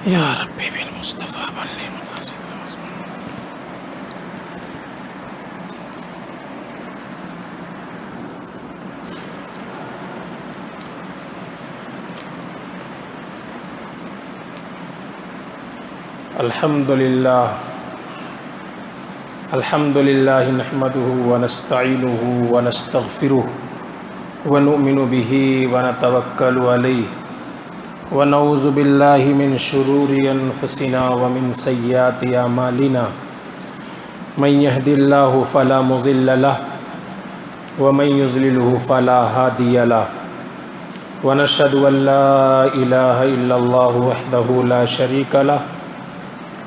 یا ربی بالمصطفیٰ بلغ مقاصد الأسماء. الحمد للہ نحمده ونستعینه ونستغفره ونؤمن به ونتوکل علیہ ونعوذ باللہ من شرور انفسنا ومن سیئات اعمالنا من یهد اللہ فلا مضل له ومن یضلله فلا ہادی له ونشهد ان لا الہ الا اللہ وحدہ لا شریک له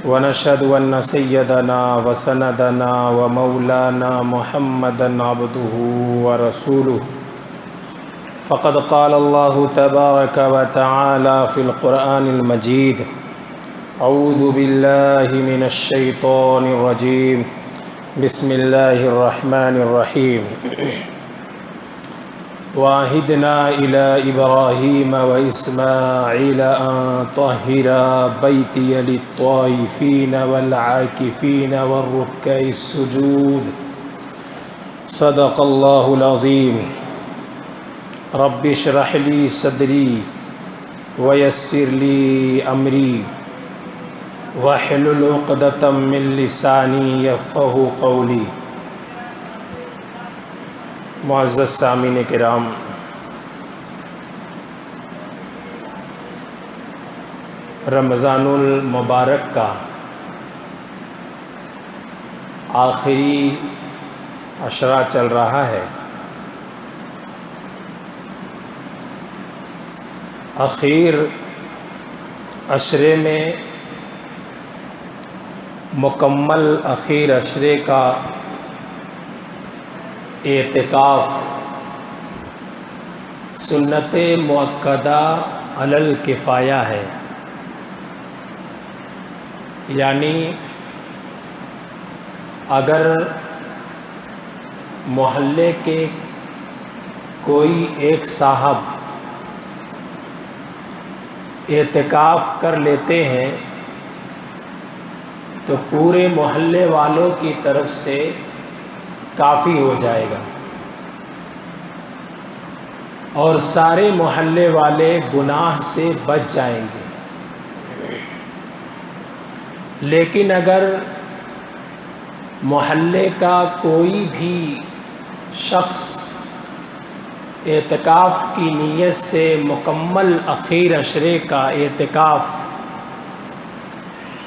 ونشهد أن سيدنا وسندنا ومولانا محمدا عبده ورسوله فقد قال الله تبارك وتعالى في القرآن المجيد أعوذ بالله من الشيطان الرجيم بسم الله الرحمن الرحيم وعهدنا إلى إبراهيم وإسماعيل أن طهرا بيتي للطائفين والعاكفين والركع السجود صدق الله العظيم. رب اشرح لي صدري ويسر لي أمري واحلل عقدة من لساني يفقهوا قولي. معزز سامعین کرام، رمضان المبارک کا آخری عشرہ چل رہا ہے. اخیر عشرے میں مکمل اخیر عشرے کا اعتکاف سنت مؤکدہ علی الکفایہ ہے، یعنی اگر محلے کے کوئی ایک صاحب اعتکاف کر لیتے ہیں تو پورے محلے والوں کی طرف سے کافی ہو جائے گا اور سارے محلے والے گناہ سے بچ جائیں گے. لیکن اگر محلے کا کوئی بھی شخص اعتکاف کی نیت سے مکمل اخیر عشرے کا اعتکاف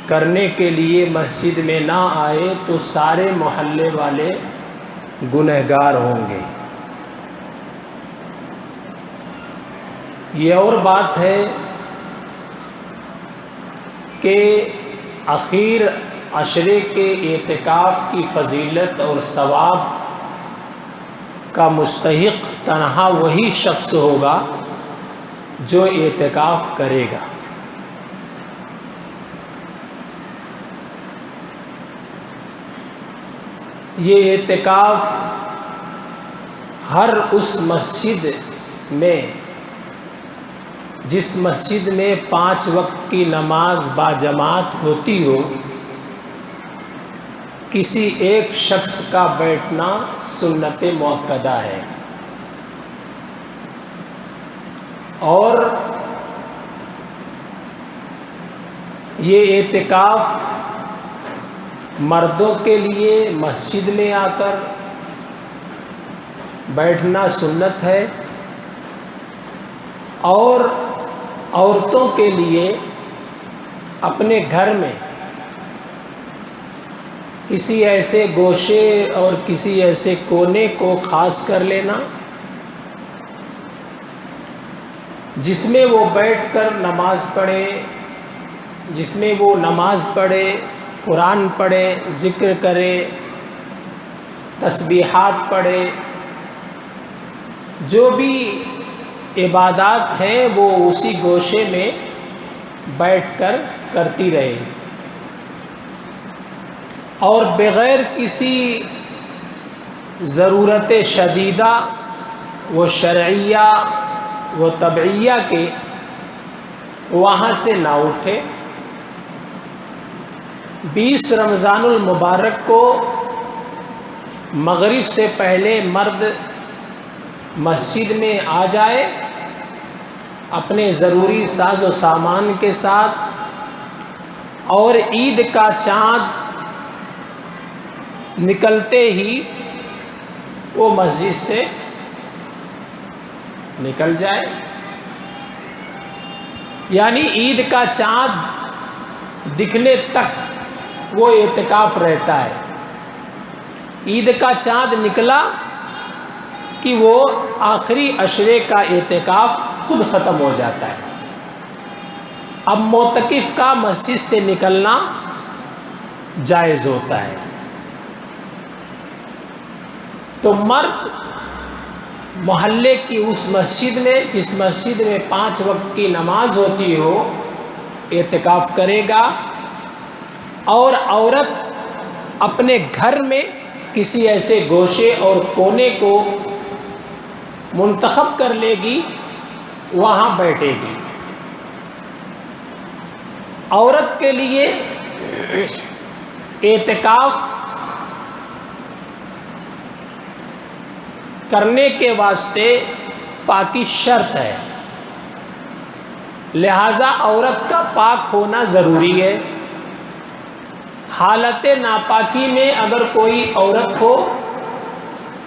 کرنے کے لیے مسجد میں نہ آئے تو سارے محلے والے گنہگار ہوں گے. یہ اور بات ہے کہ اخیر عشرے کے اعتکاف کی فضیلت اور ثواب کا مستحق تنہا وہی شخص ہوگا جو اعتکاف کرے گا. یہ اعتکاف ہر اس مسجد میں جس مسجد میں 5 وقت کی نماز باجماعت ہوتی ہو، کسی ایک شخص کا بیٹھنا سنت مؤکدہ ہے. اور یہ اعتکاف مردوں کے لیے مسجد میں آ کر بیٹھنا سنت ہے، اور عورتوں کے لیے اپنے گھر میں کسی ایسے گوشے اور کسی ایسے کونے کو خاص کر لینا جس میں وہ بیٹھ کر نماز پڑھے، جس میں وہ نماز پڑھے، قرآن پڑھے، ذکر کرے، تسبیحات پڑھے، جو بھی عبادات ہیں وہ اسی گوشے میں بیٹھ کر کرتی رہے، اور بغیر کسی ضرورت شدیدہ و شرعیہ و طبعیہ کے وہاں سے نہ اٹھے 20 رمضان المبارک کو مغرب سے پہلے مرد مسجد میں آ جائے اپنے ضروری ساز و سامان کے ساتھ، اور عید کا چاند نکلتے ہی وہ مسجد سے نکل جائے، یعنی عید کا چاند دکھنے تک وہ اعتکاف رہتا ہے۔ عید کا چاند نکلا کہ وہ آخری عشرے کا اعتکاف خود ختم ہو جاتا ہے۔ اب معتکف کا مسجد سے نکلنا جائز ہوتا ہے۔ تو مرد محلے کی اس مسجد میں، جس مسجد میں 5 وقت کی نماز ہوتی ہو، اعتکاف کرے گا، اور عورت اپنے گھر میں کسی ایسے گوشے اور کونے کو منتخب کر لے گی، وہاں بیٹھے گی۔ عورت کے لیے اعتکاف کرنے کے واسطے پاکی شرط ہے، لہذا عورت کا پاک ہونا ضروری ہے۔ حالت ناپاکی میں اگر کوئی عورت ہو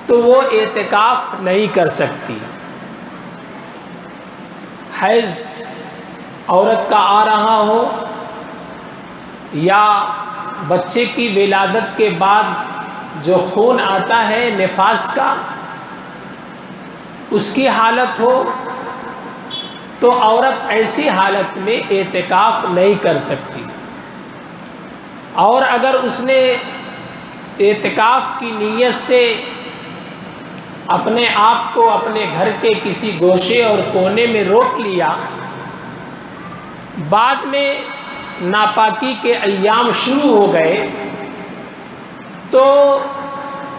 تو وہ اعتکاف نہیں کر سکتی۔ حیض عورت کا آ رہا ہو، یا بچے کی ولادت کے بعد جو خون آتا ہے نفاس کا، اس کی حالت ہو، تو عورت ایسی حالت میں اعتکاف نہیں کر سکتی۔ اور اگر اس نے اعتکاف کی نیت سے اپنے آپ کو اپنے گھر کے کسی گوشے اور کونے میں روک لیا، بعد میں ناپاکی کے ایام شروع ہو گئے، تو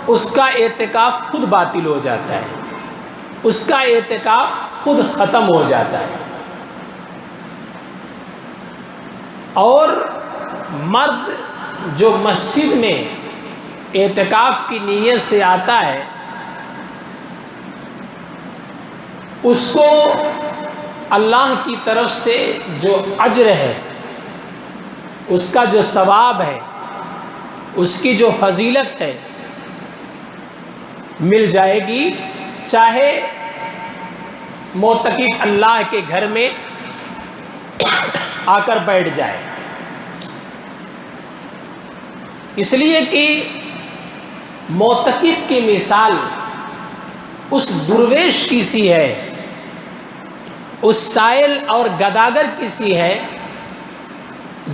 اس کا اعتکاف خود باطل ہو جاتا ہے، اس کا اعتکاف خود ختم ہو جاتا ہے۔ اور مرد جو مسجد میں اعتکاف کی نیت سے آتا ہے، اس کو اللہ کی طرف سے جو اجر ہے، اس کا جو ثواب ہے، اس کی جو فضیلت ہے، مل جائے گی، چاہے معتکف اللہ کے گھر میں آ کر بیٹھ جائے۔ اس لیے کہ معتکف کی مثال اس درویش کی سی ہے، اس سائل اور گداگر کی سی ہے،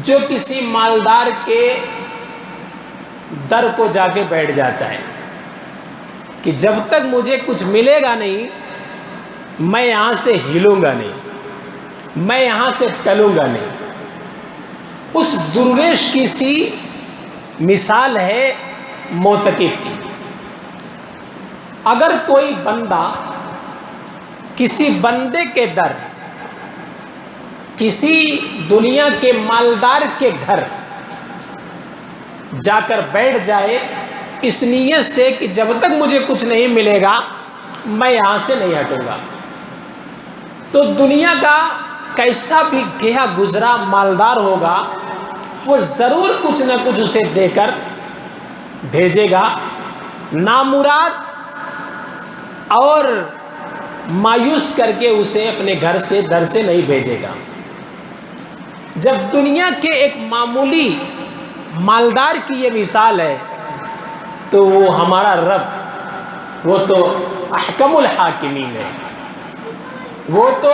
جو کسی مالدار کے در کو جا کے بیٹھ جاتا ہے کہ جب تک مجھے کچھ ملے گا نہیں، میں یہاں سے ہلوں گا نہیں، میں یہاں سے ٹلوں گا نہیں۔ اس درویش کی سی مثال ہے معتکف کی۔ اگر کوئی بندہ کسی بندے کے در، کسی دنیا کے مالدار کے گھر جا کر بیٹھ جائے اس نیت سے کہ جب تک مجھے کچھ نہیں ملے گا میں یہاں سے نہیں ہٹوں گا، تو دنیا کا کیسا بھی گیا گزرا مالدار ہوگا، وہ ضرور کچھ نہ کچھ اسے دے کر بھیجے گا، نامراد اور مایوس کر کے اسے اپنے گھر سے در سے نہیں بھیجے گا۔ جب دنیا کے ایک معمولی مالدار کی یہ مثال ہے، تو وہ ہمارا رب، وہ تو احکم الحاکمین ہے، وہ تو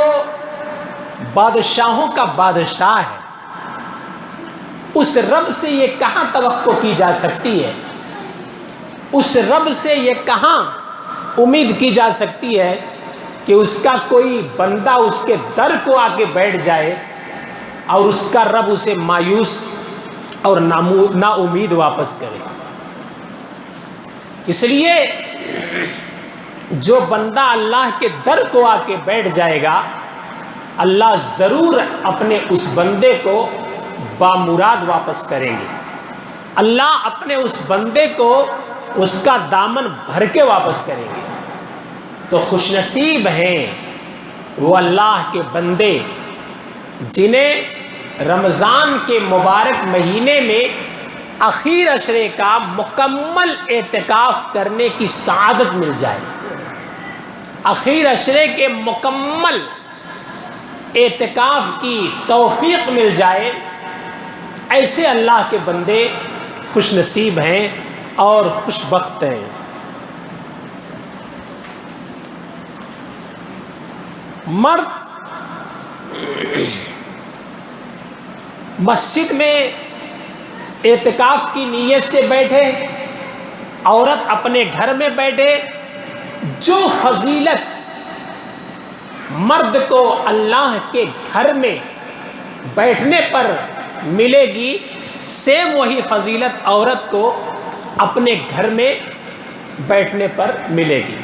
بادشاہوں کا بادشاہ ہے۔ اس رب سے یہ کہاں توقع کی جا سکتی ہے، اس رب سے یہ کہاں امید کی جا سکتی ہے کہ اس کا کوئی بندہ اس کے در کو آ کے بیٹھ جائے اور اس کا رب اسے مایوس اور نا امید واپس کرے۔ اس لیے جو بندہ اللہ کے در کو آ کے بیٹھ جائے گا، اللہ ضرور اپنے اس بندے کو بامراد واپس کریں گے۔ اللہ اپنے اس بندے کو اس کا دامن بھر کے واپس کریں گے۔ تو خوش نصیب ہیں وہ اللہ کے بندے جنہیں رمضان کے مبارک مہینے میں اخیر عشرے کا مکمل اعتکاف کرنے کی سعادت مل جائے، اخیر عشرے کے مکمل اعتکاف کی توفیق مل جائے۔ ایسے اللہ کے بندے خوش نصیب ہیں اور خوش بخت ہیں۔ مرد مسجد میں اعتکاف کی نیت سے بیٹھے، عورت اپنے گھر میں بیٹھے، جو فضیلت مرد کو اللہ کے گھر میں بیٹھنے پر ملے گی، سیم وہی فضیلت عورت کو اپنے گھر میں بیٹھنے پر ملے گی۔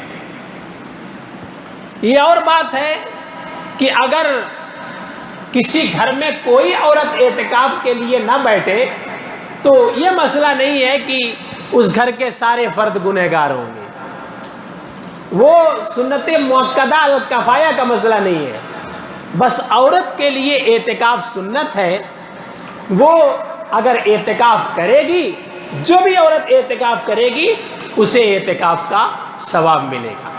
یہ اور بات ہے کہ اگر کسی گھر میں کوئی عورت اعتکاف کے لیے نہ بیٹھے تو یہ مسئلہ نہیں ہے کہ اس گھر کے سارے فرد گنہگار ہوں گے، وہ سنت مؤکدہ الکفایہ کا مسئلہ نہیں ہے، بس عورت کے لیے اعتکاف سنت ہے، وہ اگر اعتکاف کرے گی، جو بھی عورت اعتکاف کرے گی اسے اعتکاف کا ثواب ملے گا،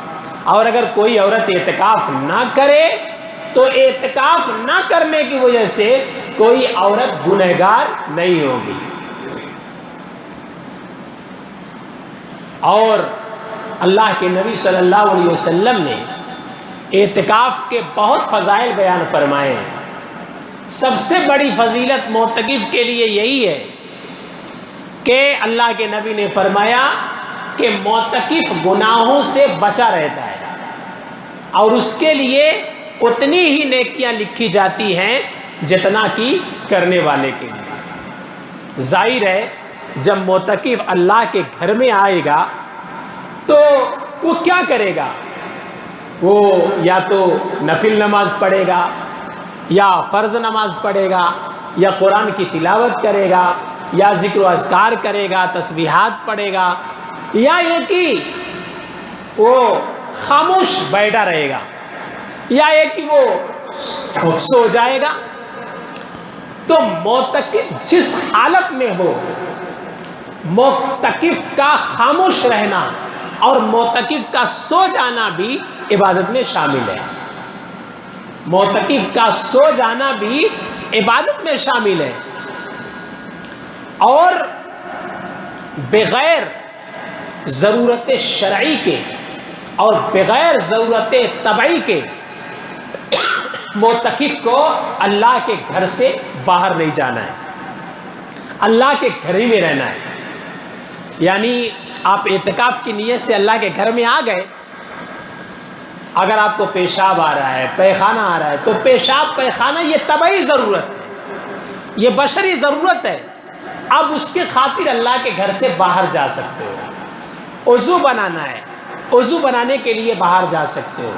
اور اگر کوئی عورت اعتکاف نہ کرے تو اعتکاف نہ کرنے کی وجہ سے کوئی عورت گنہگار نہیں ہوگی۔ اور اللہ کے نبی صلی اللہ علیہ وسلم نے اعتکاف کے بہت فضائل بیان فرمائے ہیں۔ سب سے بڑی فضیلت معتکف کے لیے یہی ہے کہ اللہ کے نبی نے فرمایا کہ معتکف گناہوں سے بچا رہتا ہے اور اس کے لیے اتنی ہی نیکیاں لکھی جاتی ہیں جتنا کہ کرنے والے کے لیے۔ ظاہر ہے جب معتکف اللہ کے گھر میں آئے گا تو وہ کیا کرے گا؟ وہ یا تو نفل نماز پڑھے گا، یا فرض نماز پڑھے گا، یا قرآن کی تلاوت کرے گا، یا ذکر و اذکار کرے گا، تسبیحات پڑھے گا، یا یہ کہ وہ خاموش بیٹھا رہے گا، یا یہ کہ وہ سو جائے گا۔ تو معتکف جس حالت میں ہو، معتکف کا خاموش رہنا اور معتکف کا سو جانا بھی عبادت میں شامل ہے، معتکف کا سو جانا بھی عبادت میں شامل ہے، اور بغیر ضرورت شرعی کے اور بغیر ضرورت طبعی کے معتکف کو اللہ کے گھر سے باہر نہیں جانا ہے، اللہ کے گھر ہی میں رہنا ہے۔ یعنی آپ اعتکاف کی نیت سے اللہ کے گھر میں آ گئے، اگر آپ کو پیشاب آ رہا ہے، پیخانہ آ رہا ہے، تو پیشاب پیخانہ یہ طبعی ضرورت ہے، یہ بشری ضرورت ہے، اب اس کی خاطر اللہ کے گھر سے باہر جا سکتے ہو۔ وضو بنانا ہے، وضو بنانے کے لیے باہر جا سکتے ہو۔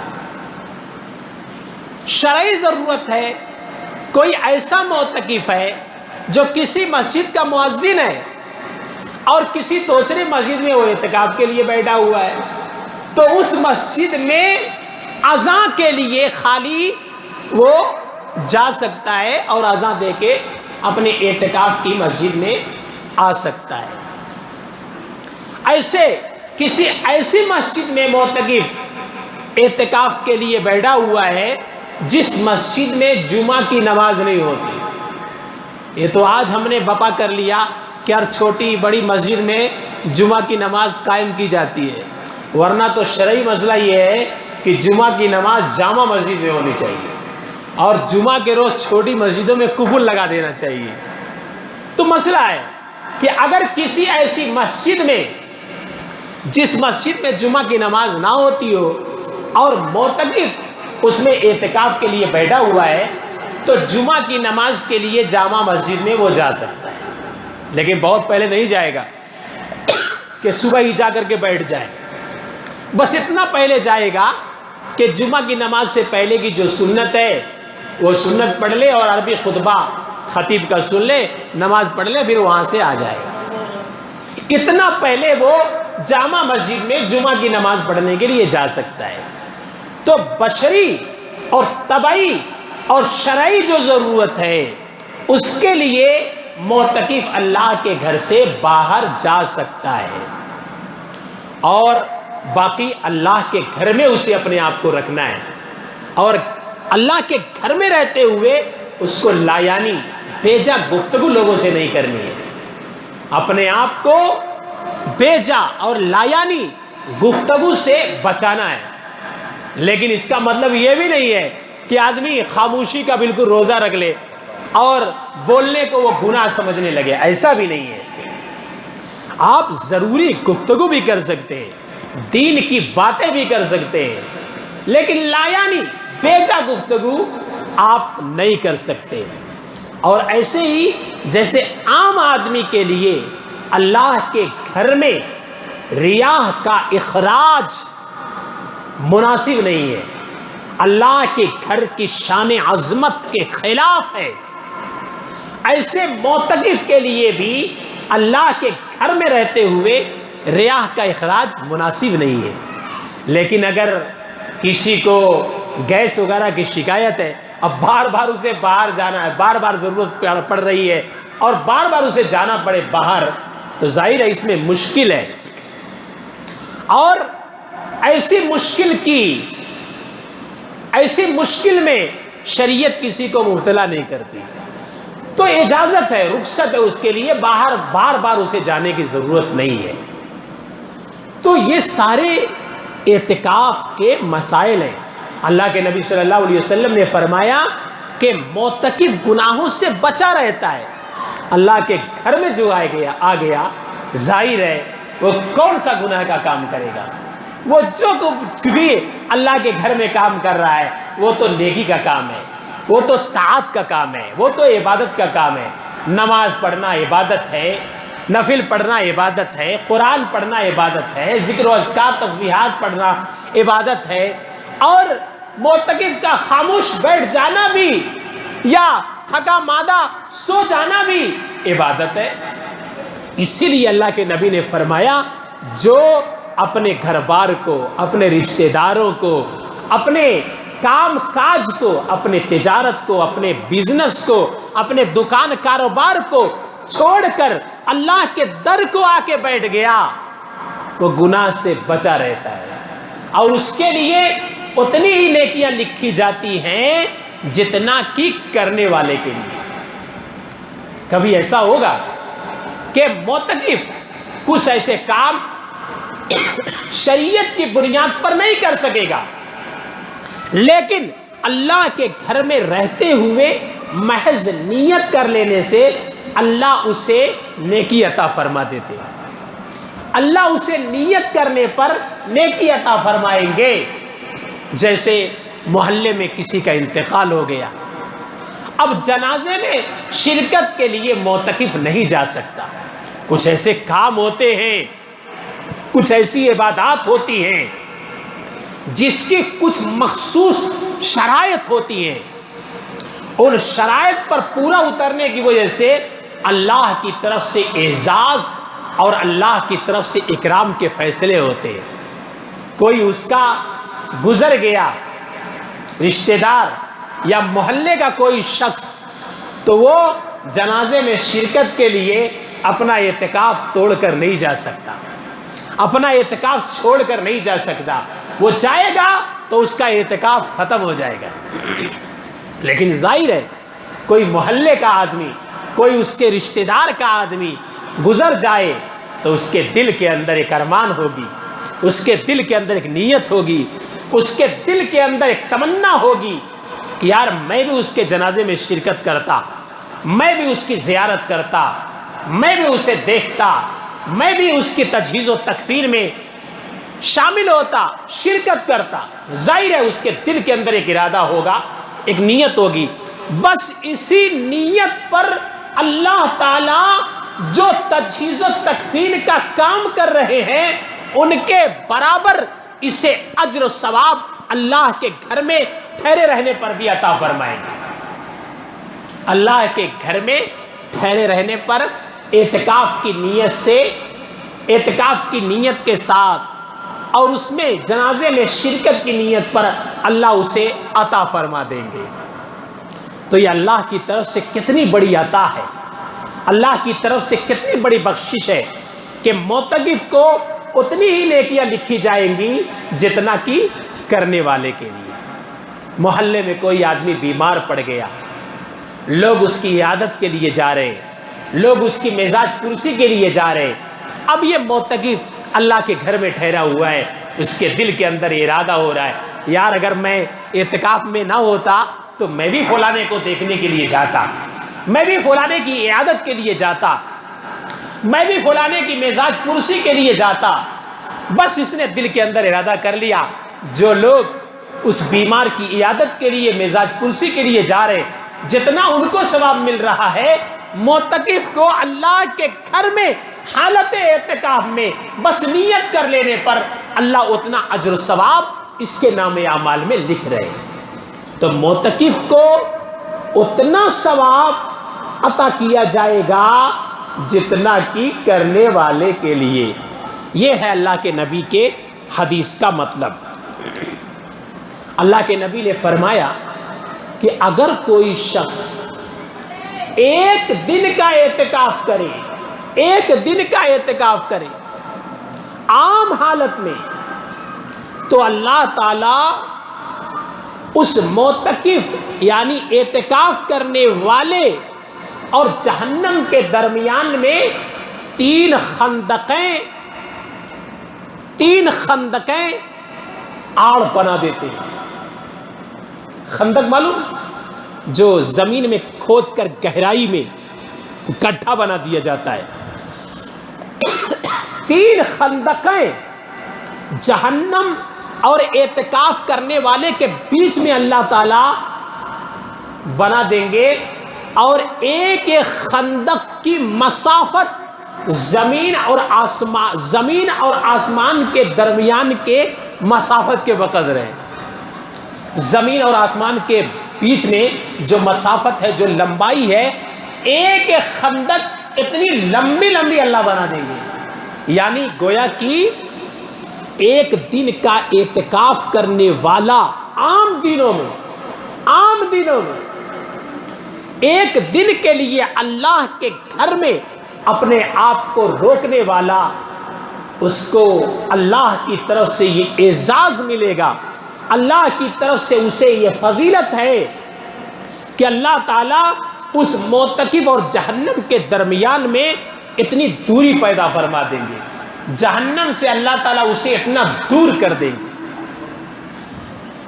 شرعی ضرورت ہے، کوئی ایسا معتکف ہے جو کسی مسجد کا مؤذن ہے اور کسی دوسری مسجد میں وہ اعتکاف کے لیے بیٹھا ہوا ہے، تو اس مسجد میں اذان کے لیے خالی وہ جا سکتا ہے اور اذان دے کے اپنے اعتکاف کی مسجد میں آ سکتا ہے۔ ایسے کسی ایسی مسجد میں معتکف اعتکاف کے لیے بیٹھا ہوا ہے جس مسجد میں جمعہ کی نماز نہیں ہوتی۔ یہ تو آج ہم نے بپا کر لیا کہ ہر چھوٹی بڑی مسجد میں جمعہ کی نماز قائم کی جاتی ہے، ورنہ تو شرعی مسئلہ یہ ہے کہ جمعہ کی نماز جامع مسجد میں ہونی چاہیے، اور جمعہ کے روز چھوٹی مسجدوں میں قفل لگا دینا چاہیے۔ تو مسئلہ ہے کہ اگر کسی ایسی مسجد میں جس مسجد میں جمعہ کی نماز نہ ہوتی ہو اور معتکف اس میں اعتکاف کے لیے بیٹھا ہوا ہے، تو جمعہ کی نماز کے لیے جامع مسجد میں وہ جا سکتا ہے، لیکن بہت پہلے نہیں جائے گا کہ صبح ہی جا کر کے بیٹھ جائے، بس اتنا پہلے جائے گا کہ جمعہ کی نماز سے پہلے کی جو سنت ہے وہ سنت پڑھ لے اور عربی خطبہ خطیب کا سن لے، نماز پڑھ لے، پھر وہاں سے آ جائے گا۔ اتنا پہلے وہ جامع مسجد میں جمعہ کی نماز پڑھنے کے لیے جا سکتا ہے۔ تو بشری اور طبعی اور شرعی جو ضرورت ہے اس کے لیے معتکف اللہ کے گھر سے باہر جا سکتا ہے، اور باقی اللہ کے گھر میں اسے اپنے آپ کو رکھنا ہے، اور اللہ کے گھر میں رہتے ہوئے اس کو لایانی بیجا گفتگو لوگوں سے نہیں کرنی ہے، اپنے آپ کو بیجا اور لایانی گفتگو سے بچانا ہے۔ لیکن اس کا مطلب یہ بھی نہیں ہے کہ آدمی خاموشی کا بالکل روزہ رکھ لے اور بولنے کو وہ گناہ سمجھنے لگے، ایسا بھی نہیں ہے۔ آپ ضروری گفتگو بھی کر سکتے ہیں، دین کی باتیں بھی کر سکتے ہیں، لیکن لایانی بیجا گفتگو آپ نہیں کر سکتے۔ اور ایسے ہی جیسے عام آدمی کے لیے اللہ کے گھر میں ریاح کا اخراج مناسب نہیں ہے، اللہ کے گھر کی شان عظمت کے خلاف ہے، ایسے معتکف کے لیے بھی اللہ کے گھر میں رہتے ہوئے ریاح کا اخراج مناسب نہیں ہے۔ لیکن اگر کسی کو گیس وغیرہ کی شکایت ہے، اب بار بار اسے باہر جانا ہے، بار بار ضرورت پڑ رہی ہے اور بار بار اسے جانا پڑے باہر، تو ظاہر ہے اس میں مشکل ہے، اور ایسی مشکل میں شریعت کسی کو مبتلا نہیں کرتی، تو اجازت ہے، رخصت ہے اس کے لیے، باہر بار بار اسے جانے کی ضرورت نہیں ہے۔ تو یہ سارے اعتکاف کے مسائل ہیں۔ اللہ کے نبی صلی اللہ علیہ وسلم نے فرمایا کہ معتکف گناہوں سے بچا رہتا ہے، اللہ کے گھر میں جو آ گیا ظاہر ہے وہ کون سا گناہ کا کام کرے گا، وہ جو بھی اللہ کے گھر میں کام کر رہا ہے وہ تو نیکی کا کام ہے، وہ تو طاعت کا کام ہے، وہ تو عبادت کا کام ہے۔ نماز پڑھنا عبادت ہے، نفل پڑھنا عبادت ہے، قرآن پڑھنا عبادت ہے، ذکر و اذکار تسبیحات پڑھنا عبادت ہے، اور معتکف کا خاموش بیٹھ جانا بھی یا تھکا مادہ سو جانا بھی عبادت ہے۔ اسی لیے اللہ کے نبی نے فرمایا جو اپنے گھر بار کو، اپنے رشتہ داروں کو، اپنے کام کاج کو، اپنے تجارت کو، اپنے بزنس کو، اپنے دکان کاروبار کو چھوڑ کر اللہ کے در کو آ کے بیٹھ گیا، وہ گناہ سے بچا رہتا ہے، اور اس کے لیے اتنی ہی نیکیاں لکھی جاتی ہیں جتنا کہ کرنے والے کے لیے۔ کبھی ایسا ہوگا کہ معتکف کچھ ایسے کام شریعت کی بنیاد پر نہیں کر سکے گا، لیکن اللہ کے گھر میں رہتے ہوئے محض نیت کر لینے سے اللہ اسے نیکی عطا فرما دیتے ہیں، اللہ اسے نیت کرنے پر نیکی عطا فرمائیں گے۔ جیسے محلے میں کسی کا انتقال ہو گیا، اب جنازے میں شرکت کے لیے معتکف نہیں جا سکتا، کچھ ایسے کام ہوتے ہیں، کچھ ایسی عبادات ہوتی ہیں جس کی کچھ مخصوص شرائط ہوتی ہیں، ان شرائط پر پورا اترنے کی وجہ سے اللہ کی طرف سے اعزاز اور اللہ کی طرف سے اکرام کے فیصلے ہوتے ہیں۔ کوئی اس کا گزر گیا رشتہ دار یا محلے کا کوئی شخص، تو وہ جنازے میں شرکت کے لیے اپنا اعتکاف توڑ کر نہیں جا سکتا، اپنا اعتکاف چھوڑ کر نہیں جا سکتا، وہ جائے گا تو اس کا اعتکاف ختم ہو جائے گا۔ لیکن ظاہر ہے کوئی محلے کا آدمی، کوئی اس کے رشتہ دار کا آدمی گزر جائے تو اس کے دل کے اندر ایک ارمان ہوگی، اس کے دل کے اندر ایک نیت ہوگی، اس کے دل کے اندر ایک تمنا ہوگی کہ یار میں بھی اس کے جنازے میں شرکت کرتا، میں بھی اس کی زیارت کرتا، میں بھی اسے دیکھتا، میں بھی اس کی تجہیز و تکفین میں شامل ہوتا، شرکت کرتا۔ ظاہر ہے اس کے دل کے اندر ایک ارادہ ہوگا، ایک نیت ہوگی، بس اسی نیت پر اللہ تعالی جو تجہیز و تکفین کا کام کر رہے ہیں ان کے برابر اسے اجر و ثواب اللہ کے گھر میں ٹھہرے رہنے پر بھی عطا فرمائیں گے۔ اللہ کے گھر میں ٹھہرے رہنے پر اعتکاف کی نیت سے اعتکاف کی نیت کے ساتھ اور اس میں جنازے میں شرکت کی نیت پر اللہ اسے عطا فرما دیں گے۔ تو یہ اللہ کی طرف سے کتنی بڑی عطا ہے، اللہ کی طرف سے کتنی بڑی بخشش ہے کہ معتکف کو اتنی ہی نیکیاں لکھی جائیں گی جتنا کہ کرنے والے کے لیے۔ محلے میں کوئی آدمی بیمار پڑ گیا، لوگ اس کی عیادت کے لیے جا رہے ہیں، لوگ اس کی مزاج پرسی کے لیے جا رہے ہیں۔ اب یہ معتکف اللہ کے گھر میں ٹھہرا ہوا ہے، اس کے دل کے اندر ارادہ ہو رہا ہے، یار اگر میں اعتکاف میں نہ ہوتا تو میں بھی فلانے کو دیکھنے کے لیے جاتا، میں بھی فلانے کی عیادت کے لیے جاتا، میں بھی فلانے کی مزاج پرسی کے لیے جاتا۔ بس اس نے دل کے اندر ارادہ کر لیا، جو لوگ اس بیمار کی عیادت کے لیے مزاج پرسی کے لیے جا رہے، جتنا ان کو ثواب مل رہا ہے، معتکف کو اللہ کے گھر میں حالت اعتکاف میں بس نیت کر لینے پر اللہ اتنا اجر و ثواب اس کے نام اعمال میں لکھ رہے ہیں۔ تو معتکف کو اتنا ثواب عطا کیا جائے گا جتنا کہ کرنے والے کے لیے۔ یہ ہے اللہ کے نبی کے حدیث کا مطلب۔ اللہ کے نبی نے فرمایا کہ اگر کوئی شخص ایک دن کا اعتکاف کرے، ایک دن کا اعتکاف کرے عام حالت میں، تو اللہ تعالی اس معتکف یعنی اعتکاف کرنے والے اور جہنم کے درمیان میں تین خندقیں آڑ بنا دیتے ہیں۔ خندق معلوم، جو زمین میں کھود کر گہرائی میں گڈھا بنا دیا جاتا ہے، تین خندقیں جہنم اور اعتکاف کرنے والے کے بیچ میں اللہ تعالی بنا دیں گے، اور ایک ایک خندق کی مسافت زمین اور آسمان کے درمیان کے مسافت کے بقدر ہے۔ زمین اور آسمان کے بیچ میں جو مسافت ہے، جو لمبائی ہے، ایک ایک خندق اتنی لمبی لمبی اللہ بنا دیں گے، یعنی گویا کہ ایک دن کا اعتکاف کرنے والا عام دنوں میں ایک دن کے لیے اللہ کے گھر میں اپنے آپ کو روکنے والا، اس کو اللہ کی طرف سے یہ اعزاز ملے گا، اللہ کی طرف سے اسے یہ فضیلت ہے کہ اللہ تعالیٰ اس معتکف اور جہنم کے درمیان میں اتنی دوری پیدا فرما دیں گے، جہنم سے اللہ تعالیٰ اسے اتنا دور کر دیں گے۔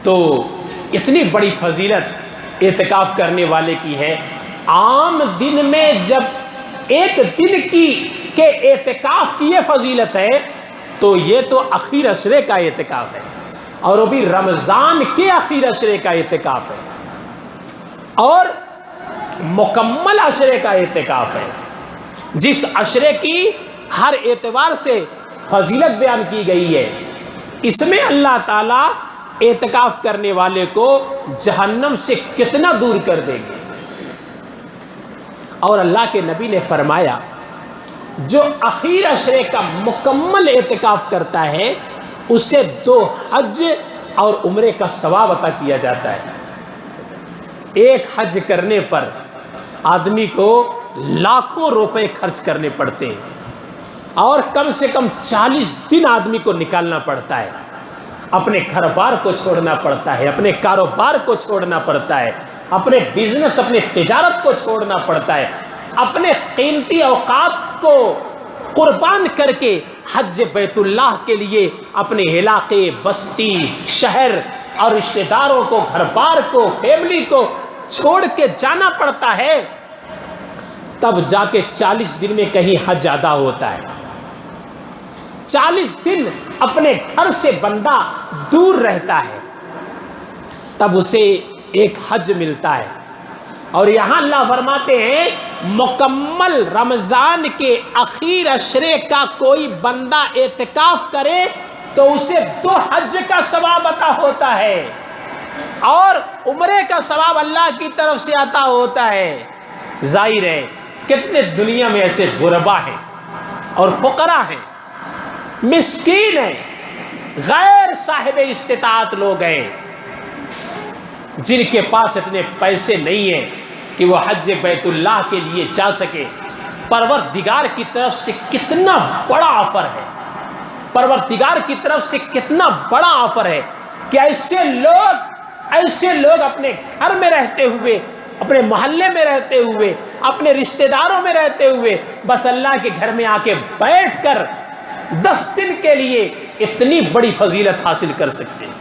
تو اتنی بڑی فضیلت اعتکاف کرنے والے کی ہے۔ عام دن میں جب ایک دن کے اعتکاف کی یہ فضیلت ہے، تو یہ تو اخیر عشرے کا اعتکاف ہے، اور وہ بھی رمضان کے اخیر عشرے کا اعتکاف ہے، اور مکمل عشرے کا اعتکاف ہے، جس عشرے کی ہر اعتبار سے فضیلت بیان کی گئی ہے۔ اس میں اللہ تعالیٰ اعتکاف کرنے والے کو جہنم سے کتنا دور کر دیں گے۔ اور اللہ کے نبی نے فرمایا، جو اخیر عشرے کا مکمل اعتکاف کرتا ہے، اسے 2 حج اور عمرے کا ثواب عطا کیا جاتا ہے۔ ایک حج کرنے پر آدمی کو لاکھوں روپے خرچ کرنے پڑتے ہیں، اور کم سے کم 40 دن آدمی کو نکالنا پڑتا ہے، اپنے گھر بار کو چھوڑنا پڑتا ہے، اپنے کاروبار کو چھوڑنا پڑتا ہے، اپنے بزنس، اپنے تجارت کو چھوڑنا پڑتا ہے، اپنے قیمتی اوقات کو قربان کر کے حج بیت اللہ کے لیے اپنے علاقے، بستی، شہر اور رشتہ داروں کو، گھر بار کو، فیملی کو چھوڑ کے جانا پڑتا ہے، تب جا کے 40 دن میں کہیں حج ادا ہوتا ہے۔ 40 دن اپنے گھر سے بندہ دور رہتا ہے، تب اسے ایک حج ملتا ہے۔ اور یہاں اللہ فرماتے ہیں، مکمل رمضان کے اخیر عشرے کا کوئی بندہ اعتکاف کرے تو اسے 2 حج کا ثواب عطا ہوتا ہے، اور عمرے کا ثواب اللہ کی طرف سے عطا ہوتا ہے۔ ظاہر ہے کتنے دنیا میں ایسے غربا ہیں اور فقراء ہیں مسکین ہیں، غیر صاحب استطاعت لوگ ہیں، جن کے پاس اتنے پیسے نہیں ہیں کہ وہ حج بیت اللہ کے لیے جا سکے۔ پروردگار کی طرف سے کتنا بڑا آفر ہے، پروردگار کی طرف سے کتنا بڑا آفر ہے کہ ایسے لوگ اپنے گھر میں رہتے ہوئے، اپنے محلے میں رہتے ہوئے، اپنے رشتہ داروں میں رہتے ہوئے، بس اللہ کے گھر میں آ کے بیٹھ کر 10 دن کے لیے اتنی بڑی فضیلت حاصل کر سکتے ہیں،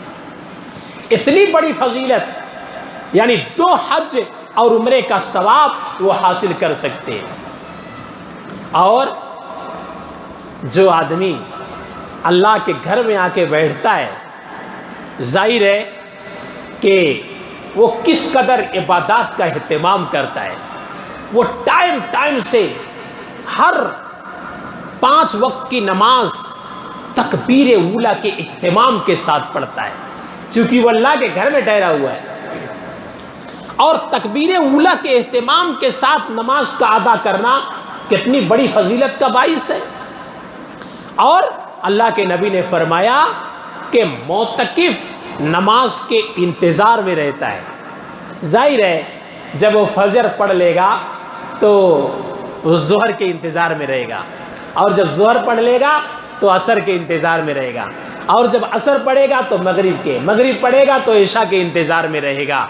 اتنی بڑی فضیلت، یعنی 2 حج اور عمرے کا ثواب وہ حاصل کر سکتے ہیں۔ اور جو آدمی اللہ کے گھر میں آ کے بیٹھتا ہے، ظاہر ہے کہ وہ کس قدر عبادات کا اہتمام کرتا ہے۔ وہ ٹائم سے ہر 5 وقت کی نماز تکبیر اولیٰ کے اہتمام کے ساتھ پڑھتا ہے، چونکہ وہ اللہ کے گھر میں ٹھہرا ہوا ہے۔ اور تکبیر اولیٰ کے اہتمام کے ساتھ نماز کا ادا کرنا کتنی بڑی فضیلت کا باعث ہے۔ اور اللہ کے نبی نے فرمایا کہ معتکف نماز کے انتظار میں رہتا ہے۔ ظاہر ہے جب وہ فجر پڑھ لے گا تو وہ ظہر کے انتظار میں رہے گا، اور جب ظہر پڑھ لے گا تو عصر کے انتظار میں رہے گا، اور جب عصر پڑھے گا تو مغرب پڑھے گا تو عشاء کے انتظار میں رہے گا۔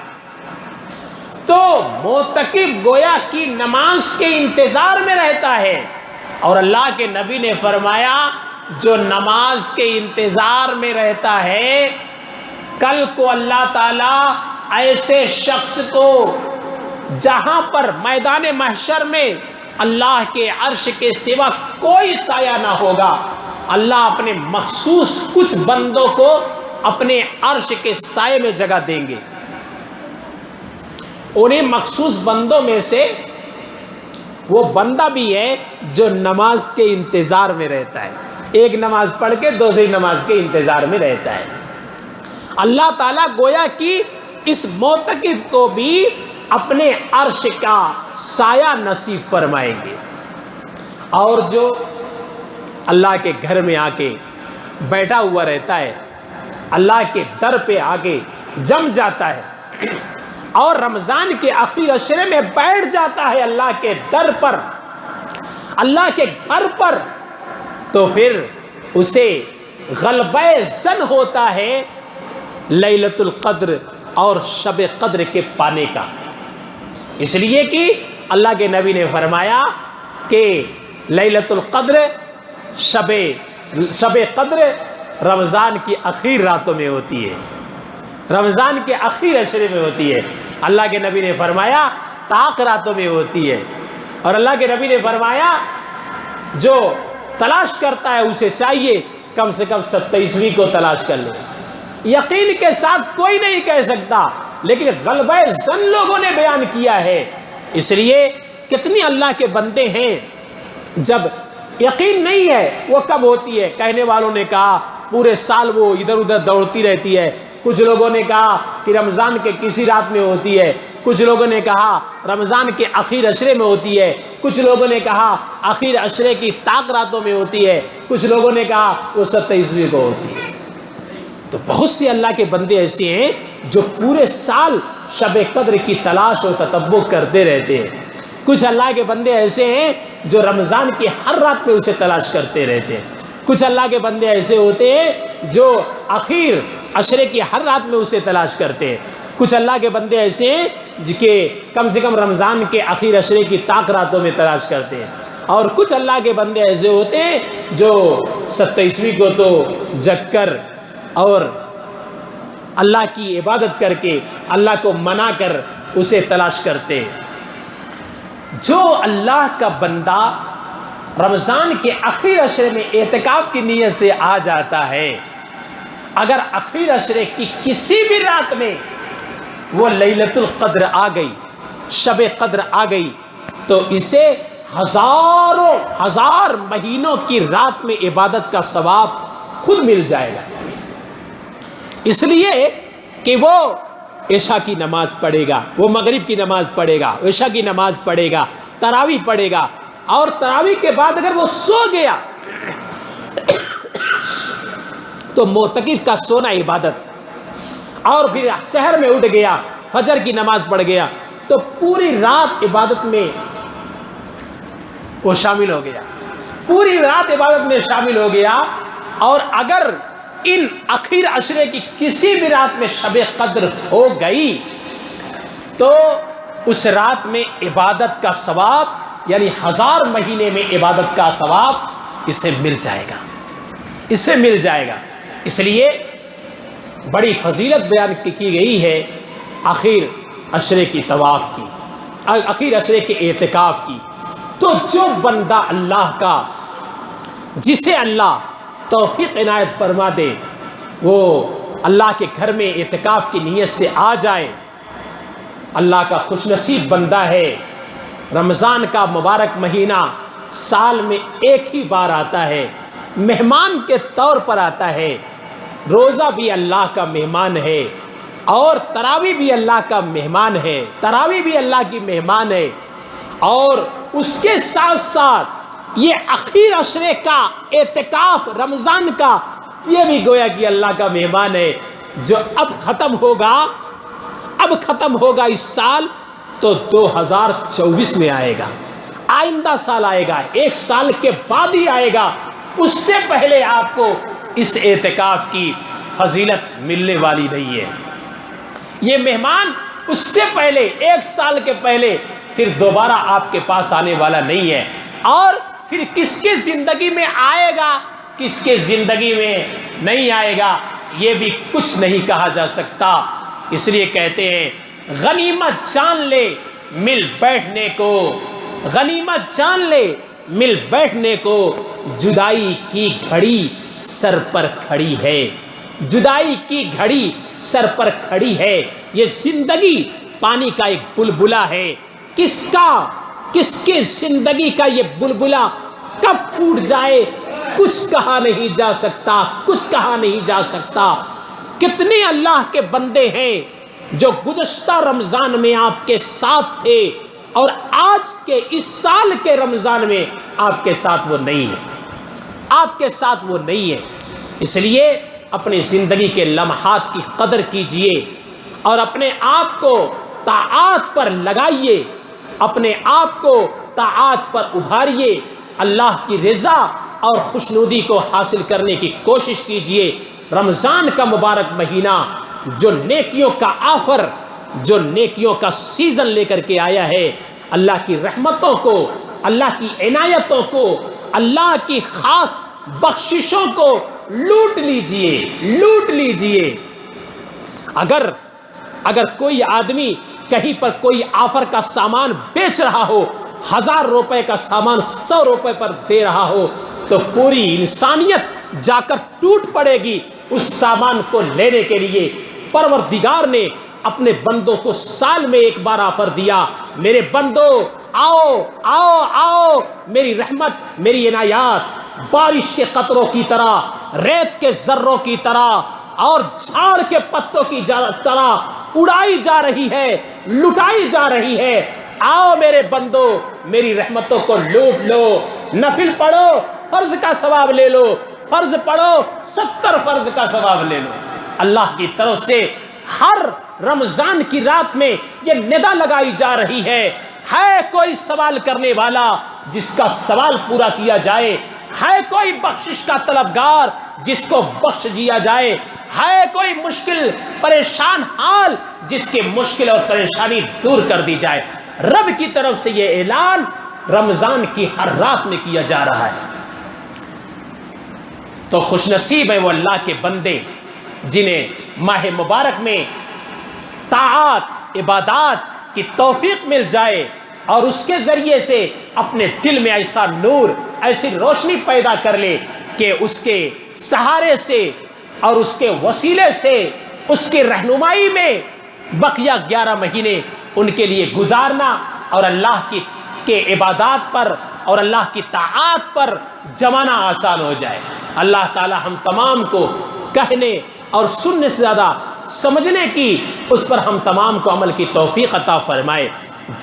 تو معتکف گویا کی نماز کے انتظار میں رہتا ہے، اور اللہ کے نبی نے فرمایا جو نماز کے انتظار میں رہتا ہے، کل کو اللہ تعالیٰ ایسے شخص کو جہاں پر میدان محشر میں اللہ کے عرش کے سوا کوئی سایہ نہ ہوگا، اللہ اپنے مخصوص کچھ بندوں کو اپنے عرش کے سائے میں جگہ دیں گے۔ انہیں مخصوص بندوں میں سے وہ بندہ بھی ہے جو نماز کے انتظار میں رہتا ہے، ایک نماز پڑھ کے دوسری نماز کے انتظار میں رہتا ہے۔ اللہ تعالیٰ گویا کہ اس معتکف کو بھی اپنے عرش کا سایہ نصیب فرمائیں گے۔ اور جو اللہ کے گھر میں آ کے بیٹھا ہوا رہتا ہے، اللہ کے در پہ آ کے جم جاتا ہے، اور رمضان کے آخری عشرے میں بیٹھ جاتا ہے اللہ کے در پر، اللہ کے گھر پر، تو پھر اسے غلبہ ظن ہوتا ہے لیلۃ القدر اور شب قدر کے پانے کا۔ اس لیے کہ اللہ کے نبی نے فرمایا کہ لیلۃ القدر شب قدر رمضان کی آخری راتوں میں ہوتی ہے، رمضان کے آخری عشرے میں ہوتی ہے۔ اللہ کے نبی نے فرمایا طاق راتوں میں ہوتی ہے، اور اللہ کے نبی نے فرمایا جو تلاش کرتا ہے اسے چاہیے کم سے کم 27ویں کو تلاش کر لے۔ یقین کے ساتھ کوئی نہیں کہہ سکتا، لیکن غلبہ ظن لوگوں نے بیان کیا ہے۔ اس لیے کتنی اللہ کے بندے ہیں جب یقین نہیں ہے وہ کب ہوتی ہے، کہنے والوں نے کہا پورے سال وہ ادھر ادھر دوڑتی رہتی ہے، کچھ لوگوں نے کہا کہ رمضان کے کسی رات میں ہوتی ہے، کچھ لوگوں نے کہا رمضان کے آخر عشرے میں ہوتی ہے، کچھ لوگوں نے کہا آخر عشرے کی طاق راتوں میں ہوتی ہے، کچھ لوگوں نے کہا وہ 27ویں کو ہوتی ہے۔ تو بہت سے اللہ کے بندے ایسے ہیں جو پورے سال شب قدر کی تلاش و تتبع کرتے رہتے ہیں۔ کچھ اللہ کے بندے ایسے ہیں جو رمضان کی ہر رات میں اسے تلاش کرتے رہتے ہیں۔ کچھ اللہ کے بندے ایسے ہوتے ہیں جو آخر عشرے کی ہر رات میں اسے تلاش کرتے ہیں۔ کچھ اللہ کے بندے ایسے ہیں کہ کم سے کم رمضان کے آخر عشرے کی طاق راتوں میں تلاش کرتے ہیں، اور کچھ اللہ کے بندے ایسے ہوتے ہیں جو 27ویں کو تو جگ کر اور اللہ کی عبادت کر کے اللہ کو منا کر اسے تلاش کرتے ہیں۔ جو اللہ کا بندہ رمضان کے آخری عشرے میں اعتکاف کی نیت سے آ جاتا ہے، اگر آخری عشرے کی کسی بھی رات میں وہ لیلۃ القدر آ گئی، شب قدر آ گئی، تو اسے ہزار مہینوں کی رات میں عبادت کا ثواب خود مل جائے گا۔ اس لیے کہ وہ عشاء کی نماز پڑھے گا، وہ مغرب کی نماز پڑھے گا، عشاء کی نماز پڑھے گا، تراویح پڑھے گا، اور تراویح کے بعد اگر وہ سو گیا تو معتکف کا سونا عبادت، اور پھر سحر میں اٹھ گیا، فجر کی نماز پڑھ گیا، تو پوری رات عبادت میں وہ شامل ہو گیا، پوری رات عبادت میں شامل ہو گیا۔ اور اگر ان اخیر عشرے کی کسی بھی رات میں شب قدر ہو گئی تو اس رات میں عبادت کا ثواب، یعنی 1000 مہینے میں عبادت کا ثواب اسے مل جائے گا، اسے مل جائے گا۔ اس لیے بڑی فضیلت بیان کی گئی ہے اخیر عشرے کی طواف کی، اخیر عشرے کے اعتکاف کی۔ تو جو بندہ اللہ کا، جسے اللہ توفیق عنایت فرما دے، وہ اللہ کے گھر میں اعتکاف کی نیت سے آ جائے، اللہ کا خوش نصیب بندہ ہے۔ رمضان کا مبارک مہینہ سال میں ایک ہی بار آتا ہے، مہمان کے طور پر آتا ہے۔ روزہ بھی اللہ کا مہمان ہے، اور تراویح بھی اللہ کا مہمان ہے، تراویح بھی اللہ کی مہمان ہے۔ اور اس کے ساتھ ساتھ یہ اخیر عشرے کا اعتکاف رمضان کا، یہ بھی گویا کہ اللہ کا مہمان ہے، جو اب ختم ہوگا، اب ختم ہوگا اس سال تو 2024 میں آئے گا، آئندہ سال آئے گا، ایک سال کے بعد ہی آئے گا۔ اس سے پہلے آپ کو اس اعتکاف کی فضیلت ملنے والی نہیں ہے۔ یہ مہمان اس سے پہلے، ایک سال کے پہلے پھر دوبارہ آپ کے پاس آنے والا نہیں ہے۔ اور پھر کس کے زندگی میں آئے گا، کس کے زندگی میں نہیں آئے گا، یہ بھی کچھ نہیں کہا جا سکتا۔ اس لیے کہتے ہیں غنیمت جان لے مل بیٹھنے کو، غنیمت جان لے مل بیٹھنے کو، جدائی کی گھڑی سر پر کھڑی ہے، جدائی کی گھڑی سر پر کھڑی ہے۔ یہ زندگی پانی کا ایک بلبلہ ہے، کس کے زندگی کا یہ بلبلہ کب پھوٹ جائے کچھ کہا نہیں جا سکتا، کچھ کہا نہیں جا سکتا۔ کتنے اللہ کے بندے ہیں جو گزشتہ رمضان میں آپ کے ساتھ تھے، اور آج کے اس سال کے رمضان میں آپ کے ساتھ وہ نہیں ہے، آپ کے ساتھ وہ نہیں ہے۔ اس لیے اپنی زندگی کے لمحات کی قدر کیجئے، اور اپنے آپ کو طاعات پر لگائیے، اپنے آپ کو طاعات پر ابھاریے، اللہ کی رضا اور خوشنودی کو حاصل کرنے کی کوشش کیجئے۔ رمضان کا مبارک مہینہ جو نیکیوں کا آفر، جو نیکیوں کا سیزن لے کر کے آیا ہے، اللہ کی رحمتوں کو، اللہ کی عنایتوں کو، اللہ کی خاص بخششوں کو لوٹ لیجئے، لوٹ لیجئے۔ اگر کوئی آدمی کہیں پر کوئی آفر کا سامان بیچ رہا ہو، 1000 روپے کا سامان 100 روپے پر دے رہا ہو، تو پوری انسانیت جا کر ٹوٹ پڑے گی اس سامان کو لینے کے لیے۔ پروردگار نے اپنے بندوں کو سال میں ایک بار آفر دیا، میرے بندو آؤ آؤ آؤ، میری رحمت، میری عنایات بارش کے قطروں کی طرح، ریت کے ذروں کی طرح اور جھاڑ کے پتوں کی طرح اڑائی جا رہی ہے، لٹائی جا رہی ہے۔ آؤ میرے بندو، میری رحمتوں کو لوٹ لو، نفل پڑھو، فرض کا ثواب لے لو، فرض پڑھو 70 فرض کا ثواب لے لو۔ اللہ کی طرف سے ہر رمضان کی رات میں یہ ندا لگائی جا رہی ہے کوئی سوال کرنے والا جس کا سوال پورا کیا جائے، ہے کوئی بخشش کا طلبگار جس کو بخش دیا جائے، ہے کوئی مشکل پریشان حال جس کی مشکل اور پریشانی دور کر دی جائے۔ رب کی طرف سے یہ اعلان رمضان کی ہر رات میں کیا جا رہا ہے۔ تو خوش نصیب ہے وہ اللہ کے بندے جنہیں ماہ مبارک میں طاعات، عبادات کی توفیق مل جائے، اور اس کے ذریعے سے اپنے دل میں ایسا نور، ایسی روشنی پیدا کر لے کہ اس کے سہارے سے اور اس کے وسیلے سے، اس کے رہنمائی میں بقیہ 11 مہینے ان کے لیے گزارنا، اور اللہ کے عبادات پر اور اللہ کی طاعات پر جمانا آسان ہو جائے۔ اللہ تعالی ہم تمام کو کہنے اور سننے سے زیادہ سمجھنے کی، اس پر ہم تمام کو عمل کی توفیق عطا فرمائے۔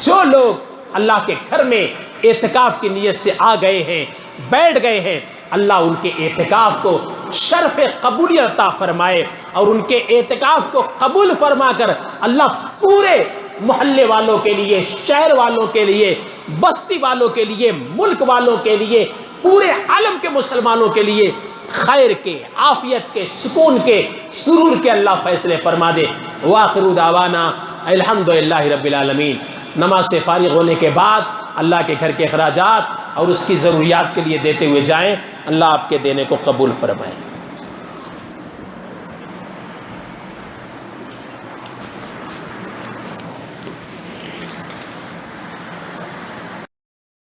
جو لوگ اللہ کے گھر میں اعتکاف کی نیت سے آ گئے ہیں، بیٹھ گئے ہیں، اللہ ان کے اعتکاف کو شرف قبولیت عطا فرمائے، اور ان کے اعتکاف کو قبول فرما کر اللہ پورے محلے والوں کے لیے، شہر والوں کے لیے، بستی والوں کے لیے، ملک والوں کے لیے، پورے عالم کے مسلمانوں کے لیے خیر کے، عافیت کے، سکون کے، سرور کے اللہ فیصلے فرما دے۔ وآخر دعوانا الحمدللہ رب العالمین۔ نماز سے فارغ ہونے کے بعد اللہ کے گھر کے اخراجات اور اس کی ضروریات کے لیے دیتے ہوئے جائیں، اللہ آپ کے دینے کو قبول فرمائے۔